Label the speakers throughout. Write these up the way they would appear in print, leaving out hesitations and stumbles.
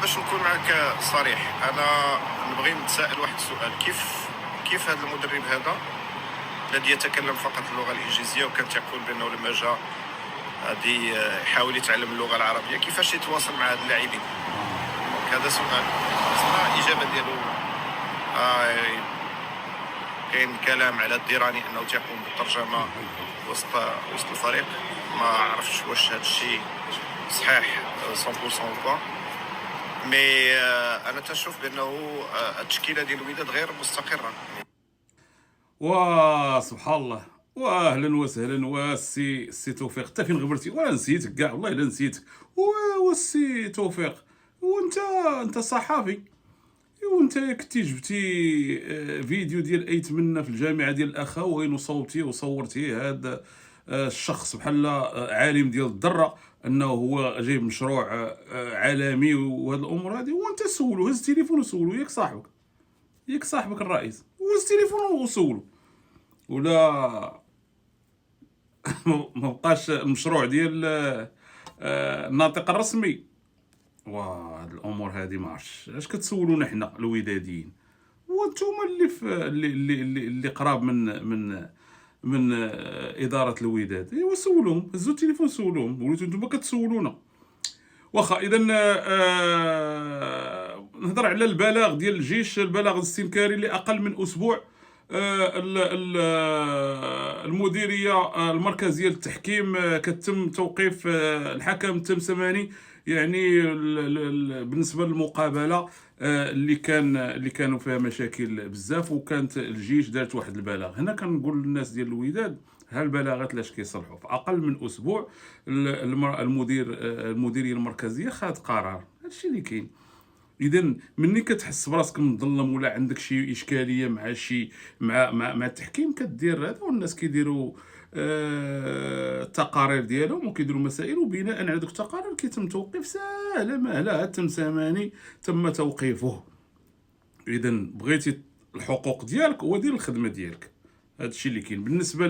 Speaker 1: باش نكون معك صريح، انا نبغي نتساءل واحد السؤال. كيف هذا المدرب هذا الذي يتكلم فقط اللغه الانجليزيه وكان تيقول بانه لما جاء غادي يحاول يتعلم اللغه العربيه، كيفاش يتواصل مع هاد اللاعبين؟ دونك هذا سؤال. صراحه الاجابه ديالو كاين كلام على الديراني انه تيقوم بالترجمه وسط الفريق. ما عرفتش واش هذا الشيء صحيح 100% او با، مي انا تنشوف بانه التشكيله ديال الوداد غير مستقره.
Speaker 2: سبحان الله. واهلا وسهلا سي توفيق، حتى فين غبرتي ولا نسيتك كاع، والله الا نسيتك. سي توفيق، وانت صحافي، وانت كنتي جبتي فيديو ديال ايت منا في الجامعه ديال الاخوين وصوتي وصورتي هذا الشخص بحال عالم ديال الذره، انه هو جايب مشروع عالمي وهاد الامور هذه، وانت سولو، هز التليفون وسولو، ياك صاحبك الرئيس، وهز التليفون وسولو، ولا ما بقاش المشروع ديال الناطق الرسمي. وهاد الامور هذه ما عرفتش اش كتسولونا حنا الوداديين، وانتوما اللي في اللي قراب من اداره الوداد. ايوا سولوهم، هزوا التليفون سولوهم، وليتو نتوما كتسولونا. واخا اذا نهضر على البلاغ ديال الجيش، البلاغ الاستنكاري لاقل من اسبوع. المديريه المركزيه للتحكيم كتم توقيف الحكم التمسماني، يعني بالنسبه للمقابله اللي كانوا فيها مشاكل بزاف، وكانت الجيش دارت واحد البلاغ. هنا كنقول للناس ديال الوداد، ها البلاغات لاش كيصلحوا في اقل من اسبوع. المديريه المركزيه خاد قرار، هادشي اللي كاين. اذا مني كتحس براسك مظلم ولا عندك شي اشكاليه مع شي مع التحكيم، كدير هذا، والناس كيديروا التقارير ديالهم وكيديروا مسائل، وبناء على دوك التقارير كيتم توقيف. ساهله مهله، التمساماني تم توقيفه. اذا بغيتي الحقوق ديالك ودير الخدمه ديالك، هذا الشيء اللي كاين. بالنسبه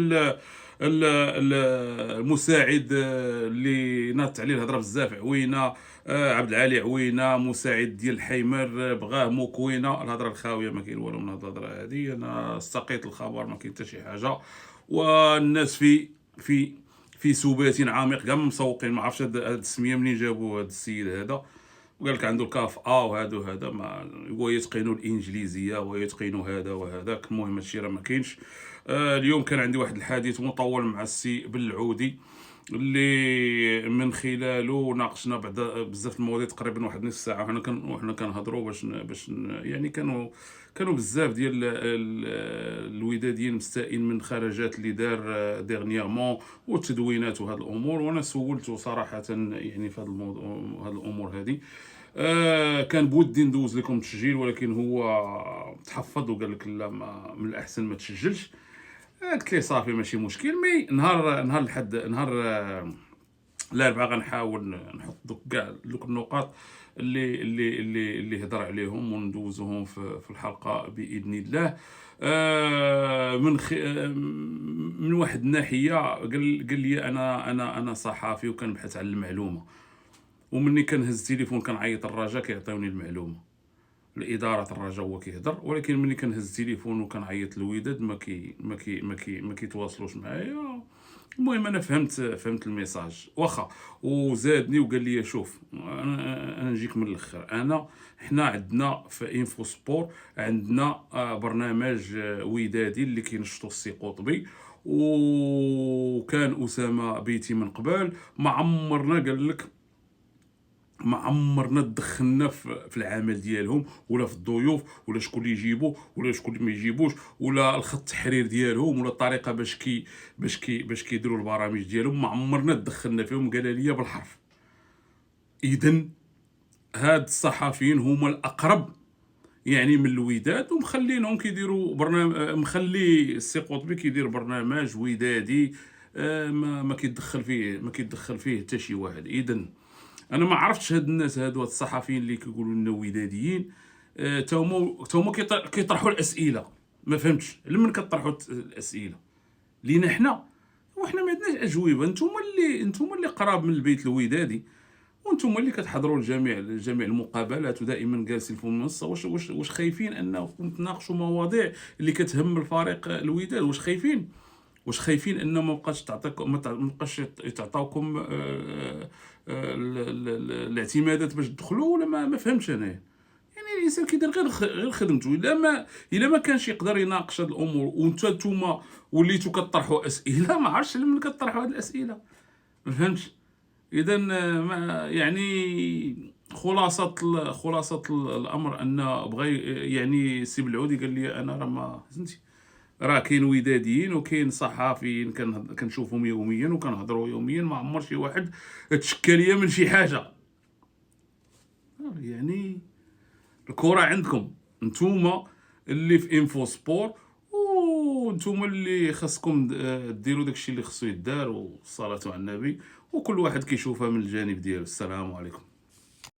Speaker 2: المساعد اللي ناط عليه الهضره بزاف، عوينه، عبد العالي عوينه، مساعد ديال الحيمر، بغاه مكوينه، الهضره الخاويه، ما كاين والو من هاد الهضره هذه. انا استقيت الخبر، ما كاين حتى شي حاجه، والناس في سبات عميق، كاع مسوقين. ما عرفتش هاد السميه منين جابوا هاد السيد هذا، وقال لك عنده الكاف وهذا ما هو يتقنوا الانجليزيه ويتقنوا هذا وهذاك. المهم هادشي راه ما كاينش. اليوم كان عندي واحد الحديث مطول مع السي بالعودي، اللي من خلاله ناقشنا بعد بزاف المواضيع، تقريبا واحد نص ساعه. وحنا كنهضروا باش يعني كانوا بزاف ديال الوداديين مستائين من خرجات اللي دار ديرنييرمون والتدوينات وهاد الامور، وانا سولته صراحه يعني في هاد الموضوع، هاد الامور هذه. كان بودي ندوز لكم تسجيل، ولكن هو تحفظ وقال لك لا، من الاحسن ما تسجلش. قلت لي صافي ماشي مشكل. مي نهار الحد، نهار الاربعاء غنحاول نحط كاع دوك النقاط اللي هضر عليهم وندوزوهم في الحلقه باذن الله. من واحد الناحيه قال لي انا صحافي وكنبحث على المعلومه، ومني كنهز التليفون كنعيط الرجاء كيعطيوني المعلومه، الاداره الرجاء هو كيهضر، ولكن ملي كنهز التليفون وكنعيط للوداد ما كيتواصلوش معايا. المهم انا فهمت الميساج، واخا. وزادني وقال لي شوف، انا نجيك من الاخر. حنا عندنا في انفو سبور عندنا برنامج ودادي اللي كينشطو السي قطبي، وكان اسامه بيتي من قبل. ما عمرنا تدخلنا في العمل ديالهم، ولا في الضيوف، ولا شكون اللي يجيبوا ولا شكون اللي ما يجيبوش، ولا الخط التحرير ديالهم، ولا الطريقه باش كيديروا البرامج ديالهم. ما عمرنا تدخلنا فيهم، قال لي بالحرف. اذا هاد الصحفيين هما الاقرب يعني من الوداد، ومخلينهم كيديروا برنامج، مخلي السي قطبي كيدير برنامج ودادي، ما كيدخل فيه حتى شي واحد. اذا انا ما عرفتش هاد الناس هادو، الصحفيين اللي كيقولوا لنا وداديين، توما كيطرحوا الاسئله. ما فهمتش لمن كطرحوا الاسئله لينا حنا، وحنا ما عندناش اجوبه. نتوما اللي قراب من البيت الودادي، وانتم اللي كتحضروا لجميع المقابلات ودائما جالسين في المنصه، واش خايفين انكم تناقشوا مواضيع اللي كتهم الفريق الوداد؟ واش خايفين ان ما بقاش تعطيكم، ما بقاش يتعطاوكم الاعتمادات باش تدخلوا؟ ولا ما فهمتش انايا. يعني الانسان كيدير غير خدمته. الا ما كانش يقدر يناقش هاد الامور، نتوما وليتوا كطرحوا اسئله، ما عرفتش من كطرحوا هاد الاسئله، ما فهمتش. اذا ما يعني خلاصه الامر ان بغى يعني السي بلعودي قال لي انا راه ما فهمتي، راه كاين وداديين وكاين صحافيين كنشوفهم يوميا وكنهضروا يوميا، ما عمر شي واحد تشكى ليا من شي حاجه. يعني الكره عندكم نتوما اللي في انفو سبور، وانتم اللي خاصكم ديروا داكشي اللي خصو يدار، والصلاه على النبي، وكل واحد كيشوفها من الجانب ديالو. السلام عليكم.